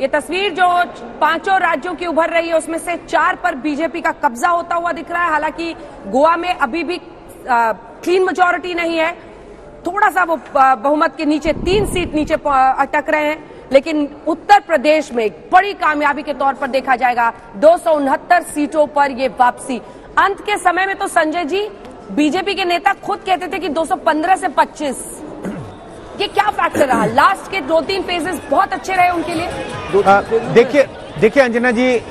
ये तस्वीर जो 5 राज्यों की उभर रही है उसमें से 4 पर बीजेपी का कब्जा होता हुआ दिख रहा है। हालांकि गोवा में अभी भी क्लीन मेजॉरिटी नहीं है, थोड़ा सा वो बहुमत के नीचे 3 सीट नीचे अटक रहे हैं, लेकिन उत्तर प्रदेश में एक बड़ी कामयाबी के तौर पर देखा जाएगा 269 सीटों पर ये वापसी। अंत के समय में तो संजय जी बीजेपी के नेता खुद कहते थे कि 215 से 25, ये क्या फैक्टर रहा? लास्ट के 2-3 फेजेस बहुत अच्छे रहे उनके लिए। देखिए अंजना जी,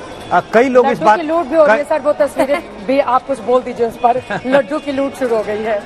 कई लोग इस बात की लूट भी हो रही है सर, वो तस्वीरें भी आप कुछ बोल दीजिए उस पर। लड्डू की लूट शुरू हो गई है।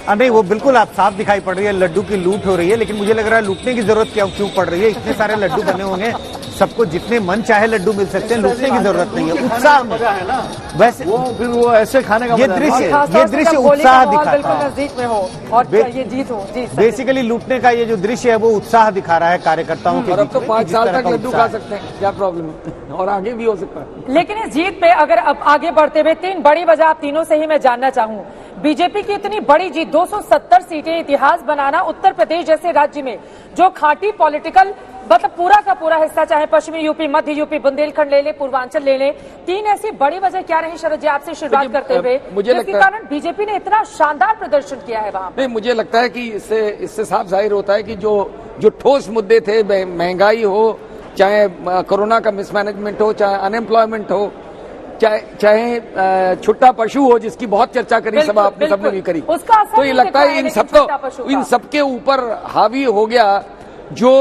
नहीं, वो बिल्कुल आप साफ दिखाई पड़ रही है, लड्डू की लूट हो रही है, लेकिन मुझे लग रहा है लूटने की जरूरत क्यों पड़ रही है? इतने सारे लड्डू बने होंगे, सबको जितने मन चाहे लड्डू मिल सकते हैं, लूटने की जरूरत नहीं है। उत्साह है ना, वैसे वो ऐसे खाने का ये दृश्य उत्साह दिखाता है, नजदीक में हो और ये जीत हो। जी, बेसिकली लूटने का ये जो दृश्य है वो उत्साह दिखा रहा है कार्यकर्ताओं के। अब तो 5 साल तक लड्डू खा सकते हैं, क्या प्रॉब्लम है? और आगे भी हो सकता है। लेकिन इस जीत पे अगर अब आगे बढ़ते हुए 3 बड़ी वजह आप तीनों से ही मैं जानना चाहूँ। बीजेपी की इतनी बड़ी जीत, 270 सीटें, इतिहास बनाना उत्तर प्रदेश जैसे राज्य में जो खाटी पॉलिटिकल मतलब पूरा का पूरा हिस्सा, चाहे पश्चिमी यूपी, मध्य यूपी, बुंदेलखंड ले ले, पूर्वांचल ले ले, 3 ऐसी बड़ी वजह क्या रही शरद जी आपसे शुरुआत करते हुए, जिसके कारण बीजेपी ने इतना शानदार प्रदर्शन किया है वहां? नहीं, मुझे लगता है कि इससे साफ जाहिर होता है कि जो ठोस मुद्दे थे, महंगाई हो, चाहे कोरोना का मिसमैनेजमेंट हो, चाहे अनएम्प्लॉयमेंट हो, चाहे छुट्टा पशु हो जिसकी बहुत चर्चा करी सबने भी करी, तो ये लगता है इन सबके ऊपर हावी हो गया जो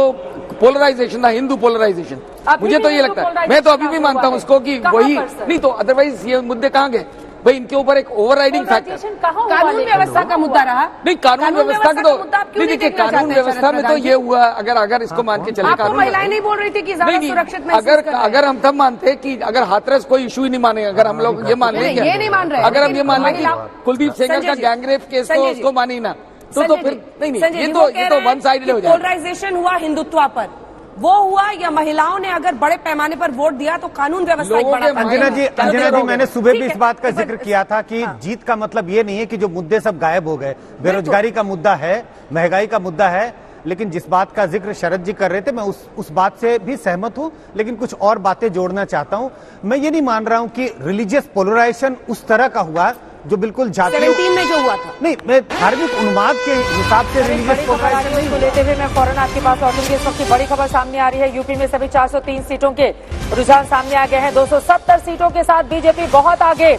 पोलराइजेशन था, हिंदू पोलराइजेशन। मुझे तो ये लगता है, मैं तो अभी भी मानता हूँ उसको कि वही नहीं तो अदरवाइज ये मुद्दे कहाँ गए भाई? इनके ऊपर एक ओवरराइडिंग फैक्टर कानून व्यवस्था का मुद्दा रहा। नहीं, कानून व्यवस्था का तो देखिए, कानून व्यवस्था में तो ये हुआ, अगर इसको मान के चले, कानून महिलाएं नहीं बोल रही थी कि ज्यादा सुरक्षित अगर हम तब मानते कि अगर हाथरस कोई इश्यू ही नहीं मानेगा, अगर हम लोग ये मान लें, ये नहीं मान रहे, अगर हम ये मान लें कि कुलदीप सेंगर का गैंगरेप केस को उसको मानी ना, तो फिर नहीं, ये तो वन साइडेड हो जाएगा। पोलराइजेशन हुआ हिंदुत्व पर, वो हुआ या महिलाओं ने अगर बड़े पैमाने पर वोट दिया तो कानून व्यवस्था अंजना जी, मैंने सुबह भी इस बात का जिक्र किया था कि जीत का मतलब ये नहीं है कि जो मुद्दे सब गायब हो गए। बेरोजगारी का मुद्दा है, महंगाई का मुद्दा है, लेकिन जिस बात का जिक्र शरद जी कर रहे थे मैं उस बात से भी सहमत हूं, लेकिन कुछ और बातें जोड़ना चाहता हूं। मैं ये नहीं मान रहा हूं कि रिलीजियस पोलराइजेशन उस तरह का हुआ जो बिल्कुल जातीय 17 में जो हुआ था। नहीं, मैं धार्मिक उन्माद के हिसाब से रिलीजियस पोलराइजेशन को लेते हुए मैं फौरन आपके पास लौटूंगी। इस वक्त की बड़ी खबर सामने आ रही है, यूपी में सभी 403 सीटों के रुझान सामने आ गए हैं। 270 सीटों के साथ बीजेपी बहुत आगे,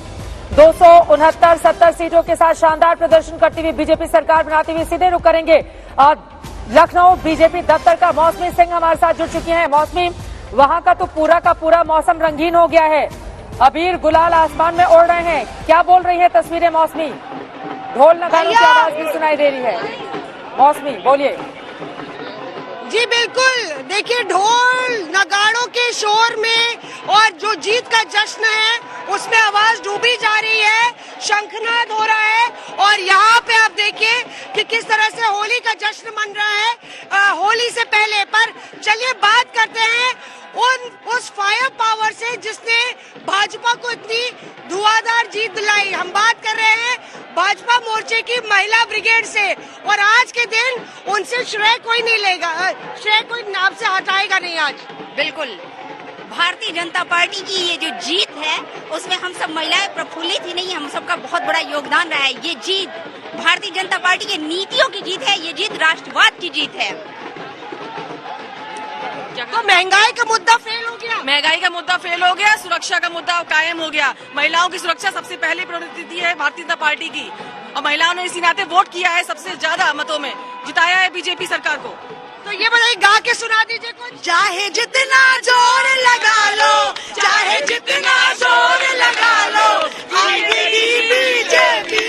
269-70 सीटों के साथ शानदार प्रदर्शन करती हुई बीजेपी सरकार बनाती हुई सीधे रुख करेंगे और लखनऊ बीजेपी दफ्तर का मौसमी सिंह हमारे साथ जुड़ चुकी हैं। मौसमी, वहां का तो पूरा का पूरा मौसम रंगीन हो गया है, अबीर गुलाल आसमान में उड़ रहे हैं, क्या बोल रही है तस्वीरें मौसमी? ढोल नगाड़ों की आवाज भी सुनाई दे रही है। मौसमी बोलिए। जी बिल्कुल, देखिए ढोल नगाड़ों के शोर में और जो जीत का जश्न है उसमें आवाज डूबी जा रही है, शंखनाद हो रहा है और यहाँ पे आप देखिए कि किस तरह से होली का जश्न मन रहा है होली से पहले। पर चलिए बात करते हैं उस फायर पावर से जिसने भाजपा को इतनी धुआंधार जीत दिलाई। हम बात कर रहे हैं भाजपा मोर्चे की महिला ब्रिगेड से और आज के दिन उनसे श्रेय कोई नहीं लेगा, श्रेय कोई नाम से हटाएगा नहीं आज। बिल्कुल, भारतीय जनता पार्टी की ये जो जीत है उसमें हम सब महिलाएं प्रफुल्लित ही नहीं, हम सबका बहुत बड़ा योगदान रहा है। ये जीत भारतीय जनता पार्टी की नीतियों की जीत है, ये जीत राष्ट्रवाद की जीत है। तो महंगाई का मुद्दा फेल हो गया, महंगाई का मुद्दा फेल हो गया, सुरक्षा का मुद्दा कायम हो गया। महिलाओं की सुरक्षा सबसे पहली प्रायोरिटी है भारतीय जनता पार्टी की और महिलाओं ने इसी नाते वोट किया है, सबसे ज्यादा मतों में जिताया है बीजेपी सरकार को। तो ये बताइए, गा के सुना दीजिए कुछ। चाहे जितना जोर लगा लो, चाहे जितना जोर लगा लो, आएगी बीजेपी,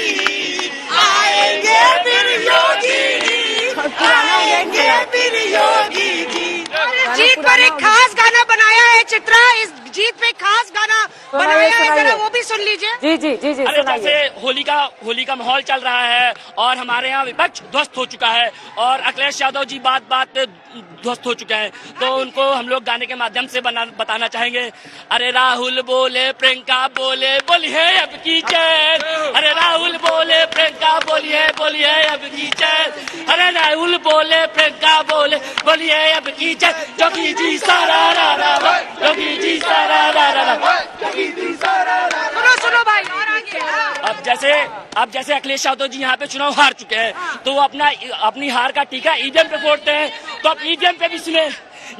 आएंगे फिर योगी जी, आएंगे फिर योगी जी। जीत पर एक खास गाना बनाया है चित्रा, इस जीत पे खास गाना बनाया है, जरा वो भी सुन लीजिए। जी जी जी जी जैसे होली का माहौल चल रहा है और हमारे यहाँ विपक्ष ध्वस्त हो चुका है और अखिलेश यादव जी बात पे ध्वस्त हो चुके हैं, तो उनको हम लोग गाने के माध्यम से बताना चाहेंगे। अरे राहुल बोले प्रियंका बोले बोलिए अब की चैन, अरे राहुल बोले प्रियंका बोलिए अब की चैन, अरे राहुल बोले प्रियंका बोले बोलिए अब की चैन, जोगी जी सारा अब जैसे अखिलेश यादव जी यहाँ पे चुनाव हार चुके हैं, तो वो अपनी हार का टीका ईवीएम पे फोड़ते हैं, तो अब ईवीएम पे भी सुने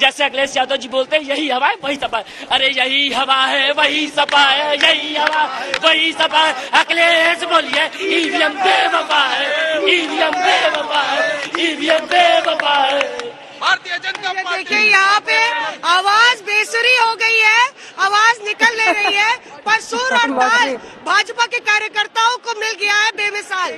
जैसे अखिलेश यादव जी बोलते हैं यही हवा है वही सपा है। अरे यही हवा है वही सपा है, यही हवा वही सपा है। अखिलेश बोलिए ईवीएम बेवफा है, ईवीएम बेवफा है, ईवीएम बेवफा है। भारतीय जनता पार्टी देखिए यहाँ पे आवाज बेसुरी हो गई है, आवाज निकल नहीं रही है, पर सुर और ताल भाजपा के कार्यकर्ताओं को मिल गया है बेमिसाल।